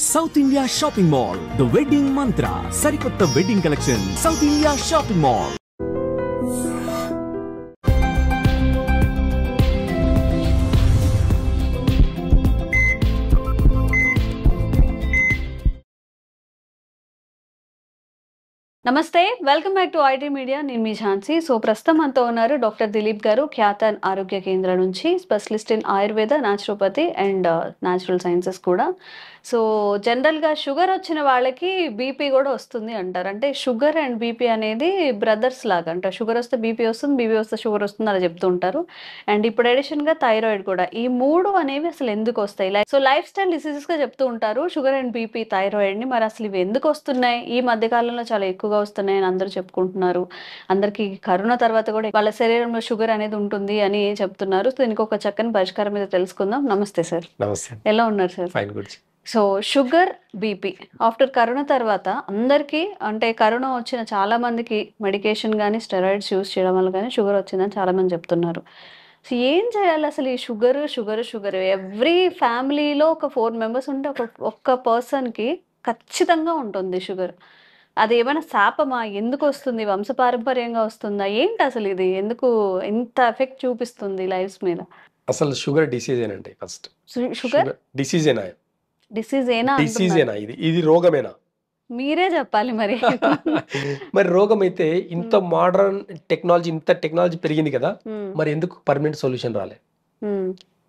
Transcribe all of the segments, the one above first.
South India shopping mall the wedding mantra సరికొత్త wedding collection south India shopping mall. Namaste, welcome back to IT media. నేను మీ Jhansi. So ప్రస్తుతం మనతో ఉన్నారు డాక్టర్ దిలీప్ గారు, ఖ్యాతన్ ఆరోగ్య కేంద్ర నుంచి specialist in Ayurveda, naturopathy and natural sciences కూడా. సో జనరల్గా షుగర్ వచ్చిన వాళ్ళకి బీపీ కూడా వస్తుంది అంటారు. అంటే షుగర్ అండ్ బీపీ అనేది బ్రదర్స్ లాగా అంటారు. షుగర్ వస్తే బీపీ వస్తుంది, బీపీ వస్తే షుగర్ వస్తుంది అలా చెప్తూ ఉంటారు. అండ్ ఇప్పుడు ఎడిషన్గా థైరాయిడ్ కూడా. ఈ మూడు అనేవి అసలు ఎందుకు వస్తాయి? సో లైఫ్ స్టైల్ డిసీజెస్గా చెప్తూ ఉంటారు షుగర్ అండ్ బీపీ, థైరాయిడ్ని. మరి అసలు ఇవి ఎందుకు వస్తున్నాయి? ఈ మధ్యకాలంలో చాలా ఎక్కువగా వస్తున్నాయని అందరూ చెప్పుకుంటున్నారు. అందరికి కరోనా తర్వాత కూడా వాళ్ళ శరీరంలో షుగర్ అనేది ఉంటుంది అని చెప్తున్నారు. సో దీనికి ఒక చక్కని పరిష్కారం మీద తెలుసుకుందాం. నమస్తే సార్. నమస్తే. ఎలా ఉన్నారు sir? Fine, good. So sugar, BP after corona తర్వాత అందరికీ, అంటే కరోనా వచ్చిన చాలా మందికి మెడికేషన్ కానీ స్టెరాయిడ్స్ యూస్ చేయడం వల్ల కానీ షుగర్ వచ్చిందని చాలా మంది చెప్తున్నారు. సో ఏం చేయాలి అసలు? ఈ షుగర్ ఎవ్రీ ఫ్యామిలీలో ఒక 4 మెంబర్స్ ఉంటే ఒక్క పర్సన్కి ఖచ్చితంగా ఉంటుంది షుగర్. అది ఏమైనా శాపమా? ఎందుకు వస్తుంది? వంశపారంపర్యంగా వస్తుందా? ఏంటి అసలు ఇది? ఎందుకు ఇంత ఎఫెక్ట్ చూపిస్తుంది లైఫ్స్ మీద? అసలు షుగర్ డిసీజేనండి. ఫస్ట్ షుగర్ డిసీజేనా? డిసీజేనా? డిసీజేనా? ఇది రోగమేనా? మీరే చెప్పాలి మరి. మరి రోగం అయితే ఇంత మోడర్న్ టెక్నాలజీ, ఇంత టెక్నాలజీ పెరిగింది కదా, మరి ఎందుకు పర్మనెంట్ సొల్యూషన్ రాలే?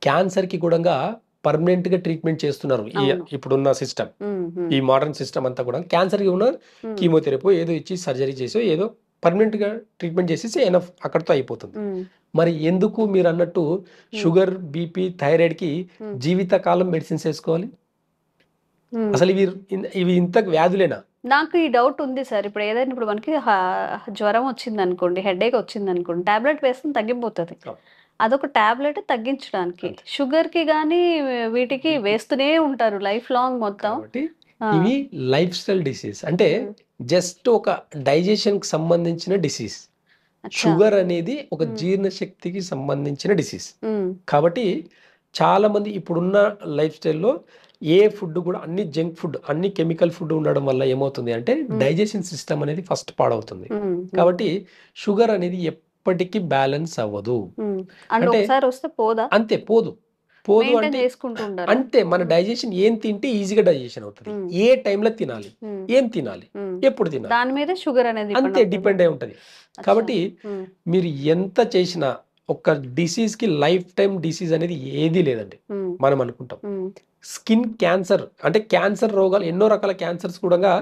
క్యాన్సర్ కి కూడా పర్మనెంట్ గా ట్రీట్మెంట్ చేస్తున్నారు ఇప్పుడున్న సిస్టమ్. ఈ మోడర్న్ సిస్టమ్ అంతా కూడా క్యాన్సర్ కి ఉన్న కీమోథెరపీ ఏదో ఇచ్చి సర్జరీ చేసో ఏదో పర్మనెంట్ గా ట్రీట్మెంట్ చేసేసి ఎనఫ్ అక్కడితో అయిపోతుంది. మరి ఎందుకు మీరు అన్నట్టు షుగర్, బీపీ, థైరాయిడ్ కి జీవితకాలం మెడిసిన్స్ వేసుకోవాలి? అసలు ఇవి ఇంత వ్యాధులేనా? నాకు ఈ డౌట్ ఉంది సార్. ఇప్పుడు మనకి జ్వరం వచ్చింది అనుకోండి, హెడేక్ వచ్చింది అనుకోండి, టాబ్లెట్ వేస్తే తగ్గిపోతుంది. అదొక టాబ్లెట్ తగ్గించడానికి. షుగర్ కి కానీ వీటికి వేస్తూనే ఉంటారు లైఫ్ లాంగ్ మొత్తం. ఇవి లైఫ్ స్టైల్ డిసీజ్. అంటే జస్ట్ ఒక డైజెషన్ కి సంబంధించిన డిసీజ్. షుగర్ అనేది ఒక జీర్ణశక్తికి సంబంధించిన డిసీజ్. కాబట్టి చాలా మంది ఇప్పుడున్న లైఫ్ స్టైల్లో ఏ ఫుడ్ కూడా అన్ని జంక్ ఫుడ్, అన్ని కెమికల్ ఫుడ్ ఉండడం వల్ల ఏమవుతుంది అంటే డైజెషన్ సిస్టమ్ అనేది ఫస్ట్ పాడవుతుంది. కాబట్టి షుగర్ అనేది ఎప్పటికీ బ్యాలెన్స్ అవ్వదు. అంతే పోదు అంటే మన డైజెషన్ ఏం తింటే ఈజీగా డైజెషన్ అవుతుంది, ఏ టైంలో తినాలి, ఏం తినాలి, ఎప్పుడు తినాలి, దాని మీద షుగర్ అనేది అంతే డిపెండ్ అయి ఉంటది. కాబట్టి మీరు ఎంత చేసినా ఒక డిసీజ్ కి లైఫ్ టైం డిసీజ్ అనేది ఏది లేదండి. మనం అనుకుంటాం స్కిన్ క్యాన్సర్, అంటే క్యాన్సర్ రోగాలు, ఎన్నో రకాల క్యాన్సర్స్ కూడా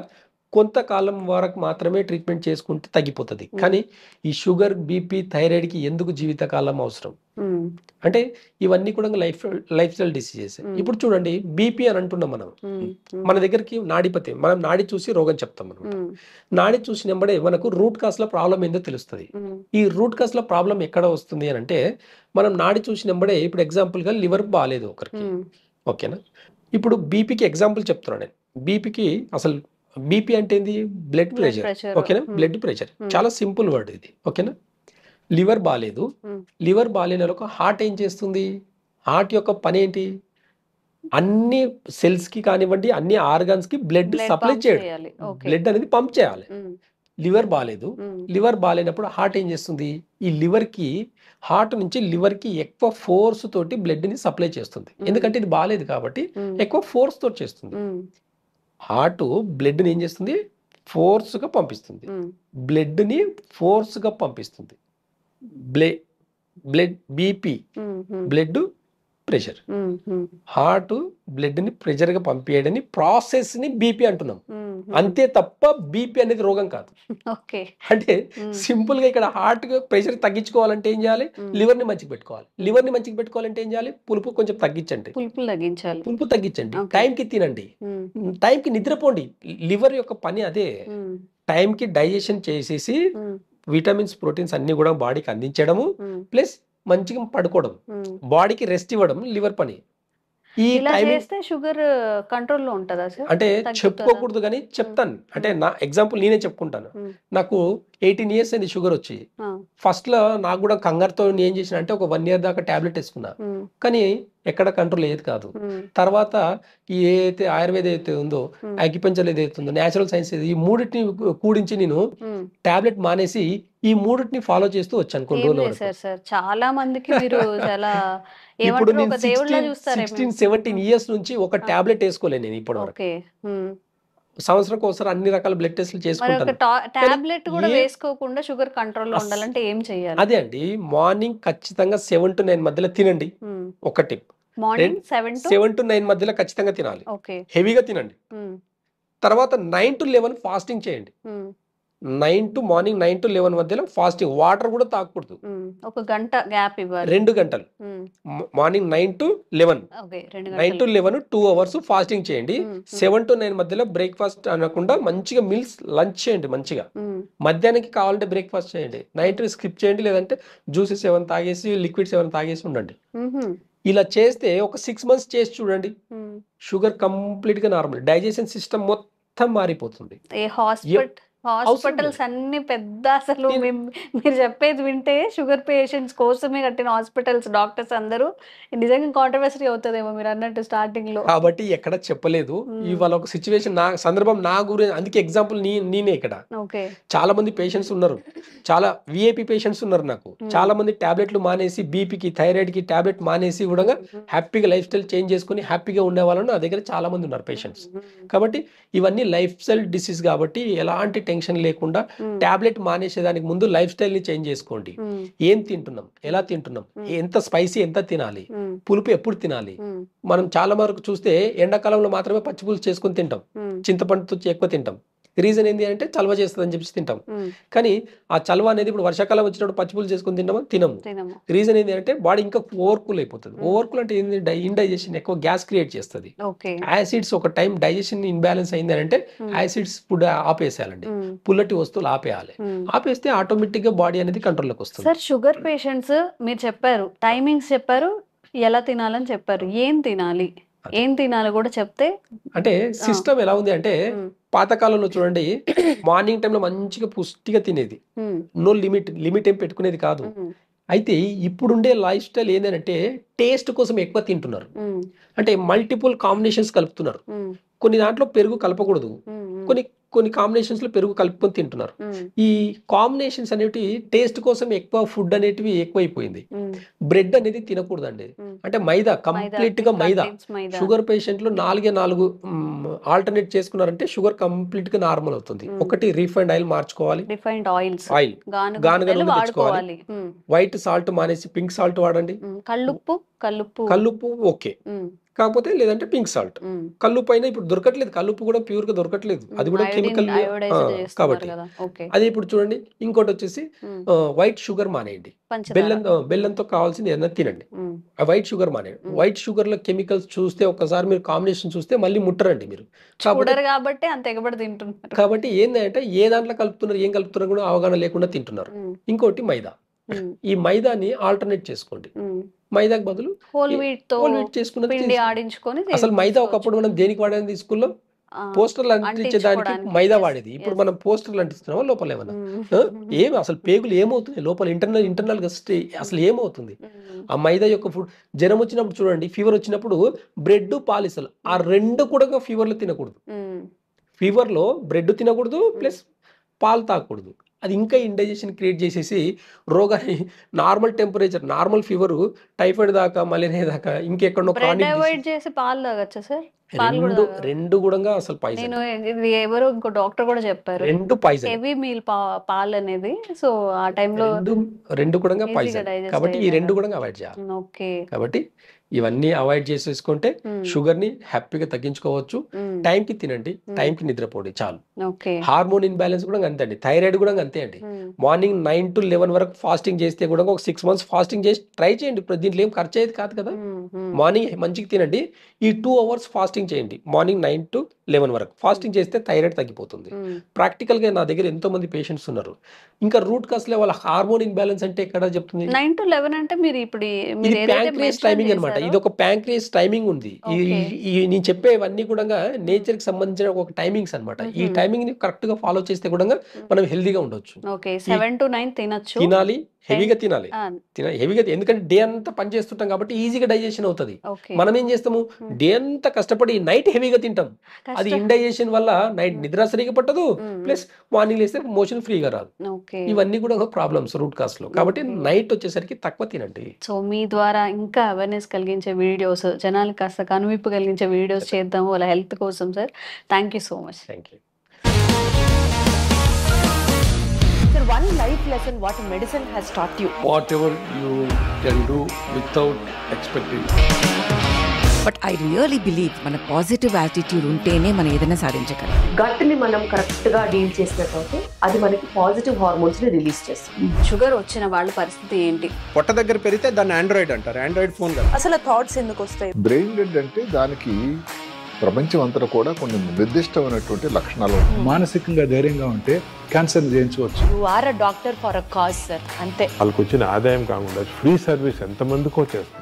కొంతకాలం వరకు మాత్రమే ట్రీట్మెంట్ చేసుకుంటే తగ్గిపోతుంది. కానీ ఈ షుగర్, బీపీ, థైరాయిడ్ కి ఎందుకు జీవితకాలం అవసరం అంటే ఇవన్నీ కూడా లైఫ్ స్టైల్ డిసీజెస్. ఇప్పుడు చూడండి, బీపీ అని అంటున్నాం మనం. మన దగ్గరికి నాడిపతి, మనం నాడి చూసి రోగం చెప్తాం అనమాట. నాడి చూసినప్పుడే మనకు రూట్ కాస్ లో ప్రాబ్లం ఏందో తెలుస్తుంది. ఈ రూట్ కాస్ లో ప్రాబ్లం ఎక్కడ వస్తుంది అని అంటే, మనం నాడి చూసినప్పుడే, ఇప్పుడు ఎగ్జాంపుల్ గా లివర్ బాగాలేదు ఒకరికి, ఓకేనా. ఇప్పుడు బీపీకి ఎగ్జాంపుల్ చెప్తున్నాను నేను. బీపీకి అసలు బీపీ అంటే ఏంది? బ్లడ్ ప్రెషర్, ఓకేనా. బ్లడ్ ప్రెషర్ చాలా సింపుల్ వర్డ్ ఇది, ఓకేనా. లివర్ బాగాలేదు, లివర్ బాగాలేని వాళ్ళకు హార్ట్ ఏం చేస్తుంది? హార్ట్ యొక్క పని ఏంటి? అన్ని సెల్స్ కి కానివ్వండి, అన్ని ఆర్గాన్స్ కి బ్లడ్ సప్లై చేయడం, బ్లడ్ అనేది పంప్ చేయాలి. లివర్ బాగాలేదు, లివర్ బాగాలేనప్పుడు హార్ట్ ఏం చేస్తుంది? ఈ లివర్ కి, హార్ట్ నుంచి లివర్ కి ఎక్కువ ఫోర్స్ తోటి బ్లడ్ ని సప్లై చేస్తుంది. ఎందుకంటే ఇది బాగాలేదు కాబట్టి ఎక్కువ ఫోర్స్ తోటి చేస్తుంది. హార్ట్ బ్లడ్ ని ఏం చేస్తుంది? ఫోర్స్ గా పంపిస్తుంది. బ్లడ్ ని ఫోర్స్ గా పంపిస్తుంది. Blood BP, blood pressure. Heart blood ని ప్రెషర్ గా పంపించడని ప్రాసెస్ ని బీపీ అంటున్నాం. అంతే తప్ప బీపీ అనేది రోగం కాదు. అంటే సింపుల్ గా ఇక్కడ హార్ట్ ప్రెషర్ తగ్గించుకోవాలంటే ఏం చేయాలి? లివర్ ని మంచిగా పెట్టుకోవాలి. లివర్ ని మంచిగా పెట్టుకోవాలంటే ఏం చేయాలి? పులుపు కొంచెం తగ్గించండి, పులుపు తగ్గించండి, టైంకి తినండి, టైంకి నిద్రపోండి. లివర్ యొక్క పని అదే. టైంకి డైజెషన్ చేసేసి విటమిన్స్, ప్రోటీన్స్ అన్ని కూడా బాడీకి అందించడము, ప్లస్ మంచిగా పడుకోవడం, బాడీకి రెస్ట్ ఇవ్వడం లివర్ పని. ఈ షుగర్ కంట్రోల్లో ఉంటుందా సార్? అంటే చెప్పుకోకూడదు కానీ చెప్తాను. అంటే నా ఎగ్జాంపుల్ నేనే చెప్పుకుంటాను. నాకు 18 years అయింది షుగర్ వచ్చి. ఫస్ట్ లో నాకు కూడా కంగారుతో ఏం చేసిన అంటే ఒక 1 year దాకా టాబ్లెట్ వేసుకున్నా. కానీ ఎక్కడ కంట్రోల్ అయ్యేది కాదు. తర్వాత ఈ ఏదైతే ఆయుర్వేద ఏదైతే ఉందో, అక్యుపంచర్ ఏదైతే ఉందో, న్యాచురల్ సైన్స్ ఈ మూడింటిని కూడించి నేను టాబ్లెట్ మానేసి ఈ మూడింటిని ఫాలో చేస్తూ వచ్చాను కొన్ని రోజుల వరకు. సార్ చాలా మందికి మీరు చాలా ఇప్పుడు ఏమంటారు నేను ఒక దేవుళ్ళ చూస్తారు 16-17 ఇయర్స్ నుంచి ఒక టాబ్లెట్ వేసుకోలేను నేను ఇప్పటి వరకు. ఓకే సంవత్సరం ఒకసారి అన్ని రకాల బ్లడ్ టెస్ట్లు మరి ఒక చేసుకుంటాను. టాబ్లెట్ కూడా వేసుకోకుండా షుగర్ కంట్రోల్ లో ఉండాలంటే ఏం చేయాలి? అదే అండి, మార్నింగ్ ఖచ్చితంగా 7 to 9 మధ్యలో తినండి. ఒక టిప్, మార్నింగ్ 7 to 9 మధ్యలో ఖచ్చితంగా తినాలి, ఓకే హెవీగా తినండి. తర్వాత 9 to 11 ఫాస్టింగ్ చేయండి. మార్నింగ్ 9 to 11 మధ్యలో ఫాస్టింగ్, వాటర్ కూడా తాగకూడదు. ఒక గంట గ్యాప్ ఇవ్వాలి, 2 గంటలు. Morning 9 to 11, okay 9 to 11 2 hours fasting చేయండి. 7 to 9 మధ్యలో బ్రేక్ఫాస్ట్ అనకుండా మంచిగా మీల్స్ లంచ్ చేయండి. మంచిగా మధ్యాహ్నానికి కావాలంటే బ్రేక్ఫాస్ట్ చేయండి, నైట్ స్కిప్ చేయండి, లేదంటే జ్యూసెస్ ఏమైనా తాగేసి లిక్విడ్స్ ఏమైనా తాగేసి ఉండండి. ఇలా చేస్తే ఒక 6 months చేసి చూడండి, షుగర్ కంప్లీట్ గా నార్మల్, డైజెషన్ సిస్టమ్ మొత్తం మారిపోతుంది. హాస్పిటల్స్ అన్ని పెద్ద అసలు మీరు చెప్పేది వింటే షుగర్ పేషెంట్స్ కోసమే కట్టిన హాస్పిటల్స్, డాక్టర్స్ అందరూ నిజంగా కాంట్రవర్సరీ అవుతుందేమో మీరు అన్నట్టు స్టార్టింగ్ లో. కాబట్టి ఎక్కడ చెప్పలేదు, ఇవాళ ఒక సిచ్యువేషన్ నా సందర్భం నా గురించి, అందుకే ఎగ్జాంపుల్ నేనే ఇక్కడ. చాలా మంది పేషెంట్స్ ఉన్నారు, చాలా విఐపి పేషెంట్స్ ఉన్నారు నాకు. చాలా మంది టాబ్లెట్లు మానేసి బీపీకి థైరాయిడ్ కి టాబ్లెట్ మానేసి కూడా హ్యాపీగా లైఫ్ స్టైల్ చేంజ్ చేసుకుని హ్యాపీగా ఉండే వాళ్ళు నా దగ్గర చాలా మంది ఉన్నారు పేషెంట్స్. కాబట్టి ఇవన్నీ లైఫ్ స్టైల్ డిసీజ్ కాబట్టి ఎలాంటి టెన్షన్ లేకుండా టాబ్లెట్ మానేసేదానికి ముందు లైఫ్ స్టైల్ ని చేంజ్ చేసుకోండి. ఏం తింటున్నాం, ఎలా తింటున్నాం, ఎంత స్పైసీ ఎంత తినాలి, పులుపు ఎప్పుడు తినాలి. మనం చాలా వరకు చూస్తే ఎండాకాలంలో మాత్రమే పచ్చి పులుసు చేసుకుని తింటాం, చింతపండుతో ఎక్కువ తింటాం. రీజన్ ఏంటి అంటే చలవ చేస్తుంది అని చెప్పి తింటాం. కానీ ఆ చలవ అనేది ఇప్పుడు వర్షాకాలం వచ్చినప్పుడు పచ్చిపులు చేసుకుని తినము. రీజన్ ఏంటి అంటే బాడీ ఇంకా ఓవర్కూల్ అయిపోతుంది. ఓవర్కూల్ అంటే ఏంటి, ఇండైజెషన్, ఎక్కువ గ్యాస్ క్రియేట్ చేస్తుంది. యాసిడ్స్ ఒక టైం డైజెషన్ ఇన్బ్యాలెన్స్ అయింది అంటే యాసిడ్స్ ఫుడ్ ఆపేసేయాలండి, పుల్లటి వస్తువులు ఆపేయాలి. ఆపేస్తే ఆటోమేటిక్ గా బాడీ అనేది కంట్రోల్లోకి వస్తుంది. సార్ షుగర్ పేషెంట్స్ మీరు చెప్పారు, టైమింగ్స్ చెప్పారు, ఎలా తినాలని చెప్పారు, ఏం తినాలి కూడా చెప్తే. అంటే సిస్టమ్ ఎలా ఉంది అంటే, పాతకాలంలో చూడండి మార్నింగ్ టైంలో మంచిగా పుష్టిగా తినేది, నో లిమిట్ ఏం పెట్టుకునేది కాదు. అయితే ఇప్పుడుండే లైఫ్ స్టైల్ ఏంటంటే టేస్ట్ కోసం ఎక్కువ తింటున్నారు. అంటే మల్టిపుల్ కాంబినేషన్స్ కలుపుతున్నారు. కొన్ని దాంట్లో పెరుగు కలపకూడదు, కొన్ని కాంబినేషన్స్ లో పెరుగు కలుపుకొని తింటున్నారు. ఈ కాంబినేషన్స్ అనేవి టేస్ట్ కోసం ఎక్కువ ఫుడ్ అనేటివి ఎక్కువైపోయింది. బ్రెడ్ అనేది తినకూడదండి, అంటే మైదా, కంప్లీట్ గా మైదా. షుగర్ పేషెంట్లు 4 ఆల్టర్నేట్ చేసుకున్నారంటే షుగర్ కంప్లీట్ గా నార్మల్ అవుతుంది. ఒకటి రిఫైండ్ ఆయిల్ మార్చుకోవాలి, ఆయిల్ గానుగ నూనె తెచ్చుకోవాలి, వైట్ సాల్ట్ మానేసి పింక్ సాల్ట్ వాడండి. కల్లుప్పు ఓకే, కాకపోతే లేదంటే పింక్ సాల్ట్. కల్లుప్పు అయినా ఇప్పుడు దొరకట్లేదు, కల్లుప్పు కూడా ప్యూర్ గా దొరకట్లేదు, అది కూడా కెమికల్ కాబట్టి. అది ఇప్పుడు చూడండి. ఇంకోటి వచ్చేసి వైట్ షుగర్ మానేయండి, బెల్లంతో కావాల్సింది ఏదైనా తినండి, వైట్ షుగర్ మానేయండి. వైట్ షుగర్ లో కెమికల్స్ చూస్తే ఒక్కసారి మీరు కాంబినేషన్ చూస్తే మళ్ళీ ముట్టరండి మీరు. కాబట్టి ఏంటంటే ఏ దాంట్లో కలుపుతున్నారు, ఏం కలుపుతున్నారు కూడా అవగాహన లేకుండా తింటున్నారు. ఇంకోటి మైదా, ఈ మైదాని ఆల్టర్నేట్ చేసుకోండి. మైదాకు బదులు హోల్ వీట్ చేసుకున్నది. అసలు మైదా ఒకప్పుడు మనం దేనికి వాడేది స్కూల్లో, పోస్టర్లు అంటించేదానికి మైదా వాడేది. ఇప్పుడు మనం పోస్టర్లు అంటిస్తున్నామా లోపల ఏమన్నా? ఏమి అసలు పేగులు ఏమవుతుంది లోపల, ఇంటర్నల్ గా అసలు ఏమవుతుంది? ఆ మైదా యొక్క ఫుడ్. జ్వరం వచ్చినప్పుడు చూడండి, ఫీవర్ వచ్చినప్పుడు బ్రెడ్ పాలిసలు, ఆ రెండు కూడా ఫీవర్ లో తినకూడదు. ఫీవర్ లో బ్రెడ్ తినకూడదు, ప్లస్ పాలు తాగకూడదు. అది ఇంకా ఇండైజెషన్ క్రియేట్ చేసేసి రోగాన్ని, normal temperature, normal fever, typhoid దాకా, మలేరియా దాకా, ఇంకెక్కడో రెండు కూడా అసలు పాయిజన్. ఎవరో ఇంకో డాక్టర్ కూడా చెప్పారు, రెండు పాయిజన్, హెవీ మీల్ పాలు అనేది. సో ఆ టైంలో రెండు కూడా పాయిజన్. కాబట్టి ఈ రెండు కూడా అవాయిడ్ చేయాలి. కాబట్టి ఇవన్నీ అవాయిడ్ చేసేసుకుంటే షుగర్ ని హ్యాపీగా తగ్గించుకోవచ్చు. టైం కి తినండి, టైం కి నిద్రపోండి చాలు. హార్మోన్ ఇన్బ్యాలెన్స్ కూడా అంతే అండి, థైరాయిడ్ కూడా అంతే అండి. మార్నింగ్ 9 to 11 వరకు ఫాస్టింగ్ చేస్తే కూడా ఒక 6 months ఫాస్టింగ్ చేసి ట్రై చేయండి. దీంట్లో ఏం ఖర్చు అయ్యేది కాదు కదా. మార్నింగ్ మంచిగా తినండి, ఈ 2 hours ఫాస్టింగ్ చేయండి. మార్నింగ్ 9 to 11 వరకు ఫాస్టింగ్ చేస్తే థైరాయిడ్ తగ్గిపోతుంది. ప్రాక్టికల్ గా నా దగ్గర ఎంతో మంది పేషెంట్స్ ఉన్నారు. ఇంకా రూట్ కాస్ వాళ్ళ హార్మోన్ ఇన్బ్యాలెన్స్ అంటే ఎక్కడ చెప్తుంది? 9 to 11 అంటే మీరు ఇప్పుడు ప్యాంక్రియాస్ టైమింగ్ అనమాట. ఇది ఒక ప్యాంక్రియాస్ టైమింగ్ ఉంది. నేను చెప్పేవన్నీ కూడా నేచర్ కి సంబంధించిన ఒక టైమింగ్స్ అనమాట. ఈ టైమింగ్ ని కరెక్ట్ గా ఫాలో చేస్తే కూడా మనం హెల్దీగా ఉండొచ్చు. 7 to 9 తినాలి, హెవీగా తినాలి. ఆ, హెవీగా ఎందుకంటే డే అంతా పని చేస్తుంటాం కాబట్టి ఈజీగా డైజెషన్ అవుతుంది. ఓకే. మనం ఏం చేస్తాము, డే అంతా కష్టపడి నైట్ హెవీగా తింటాం. అది ఇండైజెషన్ వల్ల నైట్ నిద్ర సరిగా పట్టదు, ప్లస్ మార్నింగ్ లేస్తే మోషన్ ఫ్రీగా రాదు. ఓకే. ఇవన్నీ కూడా ప్రాబ్లమ్స్ రూట్ కాస్ లో. కాబట్టి నైట్ వచ్చేసరికి తక్కువ తినండి. సో మీ ద్వారా ఇంకా అవేర్నెస్ కలిగించే వీడియోస్, జనాలకు కాస్త కనువిప్పు కలిగించే వీడియోస్ చేద్దాము వాళ్ళ హెల్త్ కోసం sir. Thank you so much. Thank you. Sir, one life lesson what medicine has taught you. Whatever you can do without expecting. But I really believe మన పాజిటివ్ యాటిట్యూడ్ ఉంటేనే మనం ఏదైనా సాధించగలం. గట్ ని మనం కరెక్ట్ గా deal చేసినట్లయితే అది మనకి పాజిటివ్ హార్మోన్స్ ని రిలీజ్ చేస్తుంది. షుగర్ వచ్చిన వాళ్ళ పరిస్థితి ఏంటి? పొట్ట దగ్గర పెరిగితే దాన్ని ఆండ్రాయిడ్ అంటారు, ఆండ్రాయిడ్ ఫోన్ కదా. అసలు థాట్స్ ఎందుకు వస్తాయి? బ్రెయిన్ డెడ్ అంటే దానికి ప్రపంచం అంతా కూడా కొన్ని నిర్దిష్టమైనటువంటి లక్షణాలు. మానసికంగా ధైర్యంగా ఉంటే క్యాన్సర్ జయించవచ్చు. You are a doctor for a cause sir, అంతే. వాళ్ళకి వచ్చిన ఆదాయం కాకుండా ఫ్రీ సర్వీస్ ఎంతమందికో చేస్తుంది.